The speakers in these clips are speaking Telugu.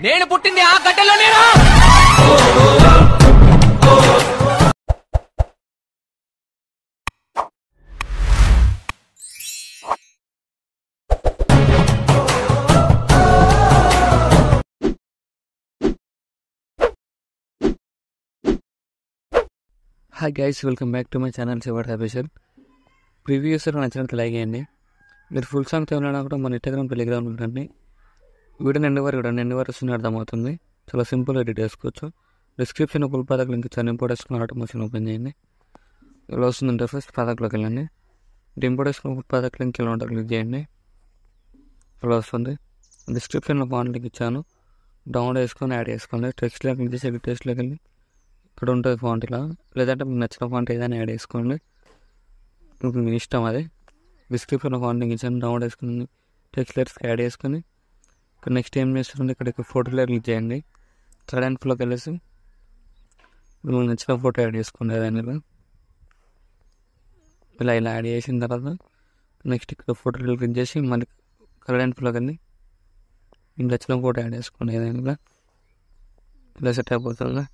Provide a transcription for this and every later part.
నేను పుట్టింది ఆ గడ్డలోనేరా. Hi guys, welcome back to my channel శివాడ్ హ్యాబిషన్. ప్రీవియస్ నచ్చినంత లైక్ చేయండి. మీరు ఫుల్ సాంగ్ తెలియనా కూడా మన ఇన్స్టాగ్రామ్ టెలిగ్రామ్ ఉండండి. వీడియో ఎండ్ వరకు వస్తుంది, అర్థమవుతుంది. చాలా సింపుల్ ఎడిట్ చేసుకోవచ్చు. డిస్క్రిప్షన్ ఫుల్ ప్రాజెక్ట్ లింక్ ఇచ్చాను. ఇంపోర్టేషన్ ఆటోమేషన్ ఓపెన్ చేయండి. ఇలా వస్తుంది. ఫస్ట్ ప్రాజెక్ట్లోకి వెళ్ళండి. ఇంపోర్టేషన్ ఫుల్ ప్రాజెక్ట్ లింక్ ఇలా ఉంటుంది, క్లిక్ చేయండి. ఇలా వస్తుంది. డిస్క్రిప్షన్లో ఫాంట్ లింక్ ఇచ్చాను. డౌన్లోడ్ చేసుకొని యాడ్ చేసుకోండి. టెక్స్ట్లోకి క్లిక్ చేసి ఎడిట్ టెక్స్ట్లోకి వెళ్ళి ఇక్కడ ఉంటుంది ఫాంట్ ఇలా, లేదంటే మీకు నచ్చిన ఫాంట్ ఏదైనా యాడ్ చేసుకోండి. ఇప్పుడు మీ ఇష్టం అది. డిస్క్రిప్షన్లో ఫాంట్ లింక్ ఇచ్చాను. డౌన్లోడ్ చేసుకుని టెక్స్ట్ లెటర్స్కి యాడ్ చేసుకొని ఇక్కడ నెక్స్ట్ ఏం చేస్తుంటే ఇక్కడ ఫోటోలో క్లిక్ చేయండి. థర్డ్ అండ్ ఫ్లోకి వెళ్ళేసి మీకు నచ్చిన ఫోటో యాడ్ చేసుకోండి ఏదైనా ఇలా యాడ్ చేసిన తర్వాత నెక్స్ట్ ఇక్కడ ఫోటోలో క్లిక్ చేసి మళ్ళీ థర్డ్ అండ్ ఫ్లోకి వెళ్ళి మీకు నచ్చిన ఫోటో యాడ్ చేసుకోండి ఏదైనా ఇలా సెట్ అయిపోతుంది.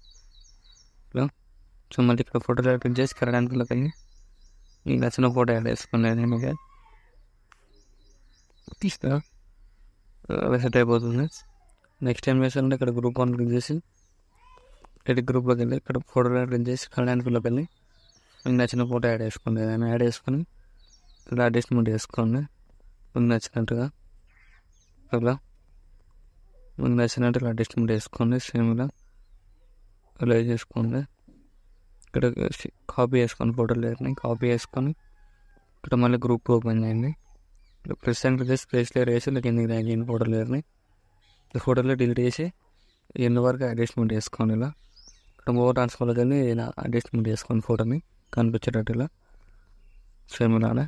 సో మళ్ళీ ఇక్కడ ఫోటోలో క్లిక్ చేసి కరెంట్లోకి వెళ్ళి మీకు నచ్చిన ఫోటో యాడ్ చేసుకోండి నేను తీస్తా అలా సెట్ అయిపోతుంది. నెక్స్ట్ ఏం చేస్తారంటే ఇక్కడ గ్రూప్ వన్ క్లిక్ చేసి ఎడిట్ గ్రూప్లోకి వెళ్ళి ఇక్కడ ఫోటోలో క్లిక్ చేసి కరెంట్లోకి వెళ్ళి మీకు నచ్చిన ఫోటో యాడ్ చేసుకోండి ఏదైనా యాడ్ చేసుకొని ఇలా అడ్జస్ట్మెంట్ చేసుకోండి మీకు నచ్చినట్టుగా. ఇలా మీకు నచ్చినట్టు ఇలా అడ్జస్ట్మెంట్ చేసుకోండి. సేమ్ ఇలా చేసుకోండి. ఇక్కడ కాపీ చేసుకొని ఫోటో లేయర్ని కాపీ చేసుకొని ఇక్కడ మళ్ళీ గ్రూప్ ఓపెన్ చేయండి. ప్రెస్ అండ్ క్లిక్ చేసి ప్లేస్ లేయర్ వేసి ఇలా కిందకి ర్యాక్ చేయండి. ఫోటో లేయర్ని ఫోటోలో డిలీట్ చేసి ఎండ్ వరకు అడ్జస్ట్మెంట్ చేసుకోండి. ఇలా ఇక్కడ మూవ్ ట్రాన్స్ఫర్లోకి వెళ్ళి ఇలా అడ్జస్ట్మెంట్ చేసుకోండి ఫోటోని కనిపించేటట్టు ఇలా. సేమ్ ఇలానే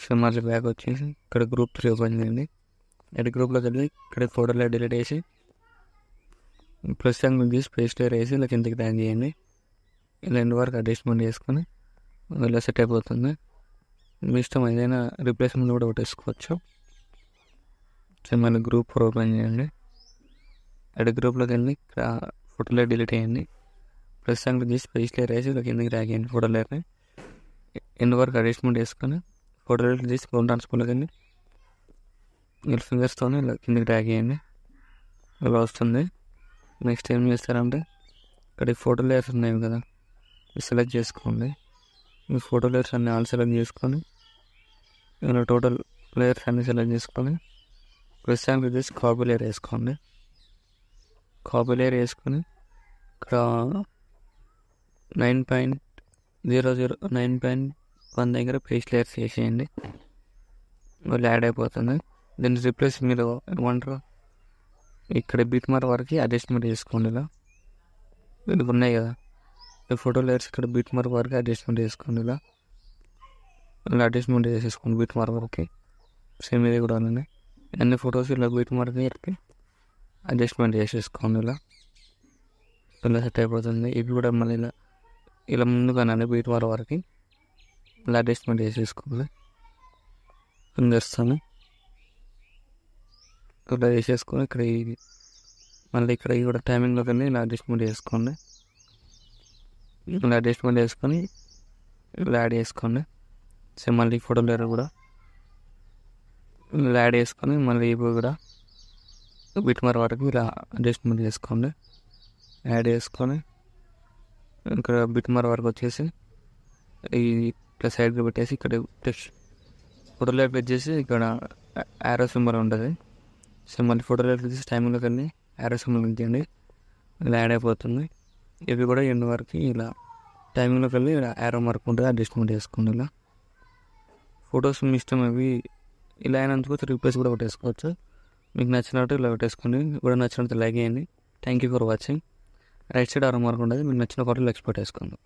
సేమ్ మళ్ళీ బ్యాక్ వచ్చేసి ఇక్కడ గ్రూప్ 3 ఓపెన్ చేయండి. ఎడిట్ గ్రూప్లోకి వెళ్ళి ఇక్కడ ఫోటోలో డిలీట్ చేసి ప్లస్ యాంగిల్ తీసి ప్లేస్ లేయర్ వేసి ఇలా కిందకి ర్యాక్ చేయండి. ఇలా ఎండ్ వరకు అడ్జస్ట్మెంట్ చేసుకొని ఇలా సెట్ అయిపోతుంది. మీ ఇష్టం ఏదైనా రీప్లేస్మెంట్ కూడా కొట్టేసుకోవచ్చు. సో మళ్ళీ గ్రూప్ 4 ఓపెన్ చేయండి. ఎడిట్ గ్రూప్లోకి వెళ్ళి ఇక్కడ ఫోటోలో డిలీట్ చేయండి. ప్లస్ యాంగిల్ తీసి ప్లేస్ లేయర్ వేసి ఇలా కిందకి ర్యాక్ చేయండి. ఫోటో లేయర్ని ఎండ్ వరకు అడ్జస్ట్మెంట్ చేసుకొని ఫోటో తీసి ఫోన్ ట్రాన్స్ఫర్లోకి వెళ్ళి ఇలా ఫింగర్స్తో ఇలా కిందకి ర్యాక్ చేయండి. ఇలా వస్తుంది. నెక్స్ట్ ఏం చేస్తారంటే ఇక్కడ ఫోటో లేయర్స్ ఉన్నాయి కదా, సెలెక్ట్ చేసుకోండి. మీ ఫోటో లేయర్స్ అన్నీ ఆల్ సెలెక్ట్ చేసుకొని ఇలా టోటల్ లేయర్స్ అన్నీ సెలెక్ట్ చేసుకొని ప్రెస్ యాంగిల్ చేసి కాపీ లేయర్ వేసుకోండి. కాపీ లేయర్ వేసుకొని ఇక్కడ 9.1 దగ్గర పేస్ట్ లేయర్స్ వేసేయండి. వాళ్ళు యాడ్ అయిపోతుంది. దీన్ని రిప్లేస్ మీరు ఏమంటారు ఇక్కడ బీట్ మార్క్ వరకు అడ్జస్ట్మెంట్ చేసుకోండి. ఇలా వీళ్ళకి ఉన్నాయి కదా ఫోటో లేయర్స్ ఇక్కడ బీట్ మార్క్ వరకు అడ్జస్ట్మెంట్ చేసుకోండి. ఇలా అడ్జస్ట్మెంట్ చేసేసుకోండి బీట్ మార్క్ వరకు. సేమ్ ఇది కూడా అలానే అన్ని ఫొటోస్ ఇలా బీట్ మార్క్ వరకు అడ్జస్ట్మెంట్ చేసేసుకోండి. ఇలా సెట్ అయిపోతుంది. ఇవి కూడా మళ్ళీ ఇలా ముందుగానే బీట్ మార్క్ వరకు ఇలా అడ్జస్ట్మెంట్ చేసేసుకోండి. చేస్తాను ఇలా చేసేసుకొని ఇక్కడ మళ్ళీ ఇక్కడ కూడా టైమింగ్లోకి వెళ్ళి ఇలా అడ్జస్ట్మెంట్ చేసుకోండి. ఇలా అడ్జస్ట్మెంట్ చేసుకొని ఇలా యాడ్ చేసుకోండి. సో మళ్ళీ ఫోటో లేయర్ కూడా ఇలా యాడ్ చేసుకొని మళ్ళీ ఇవి కూడా బిట్ మార్క్ వరకు ఇలా అడ్జస్ట్మెంట్ చేసుకోండి. యాడ్ చేసుకొని ఇక్కడ బిట్ మార్క్ వరకు వచ్చేసి ఈ ఇట్లా సైడ్కి పెట్టేసి ఇక్కడ టెక్స్ట్ ఫోటో లేయర్ క్లిక్ చేసి ఇక్కడ యారో సింబల్ ఉంటుంది. సో మళ్ళీ ఫోటో లేయర్ క్లిక్ చేసి టైమింగ్లోకి వెళ్ళి యారో సింబల్ క్లిక్ చేయండి. ఇలా యాడ్ అయిపోతుంది. ఇవి కూడా ఎండ్ వరకు ఇలా టైమింగ్లోకి వెళ్ళి ఇలా యారో మార్క్ ఉంటుంది, అడ్జస్ట్మెంట్ చేసుకోండి. ఇలా ఫొటోస్ మీ ఇష్టం అవి ఇలా అయినందుకు రీప్లేస్ కూడా పెట్టేసుకోవచ్చు. మీకు నచ్చినట్టు ఇలా పెట్టేసుకోండి. కూడా నచ్చినట్టు లైక్ చేయండి. Thank you for watching. Right side ఆరో మార్క్ ఉంటుంది, మీకు నచ్చిన ఫోటోలు ఎక్స్పోర్ట్ చేసుకోండి.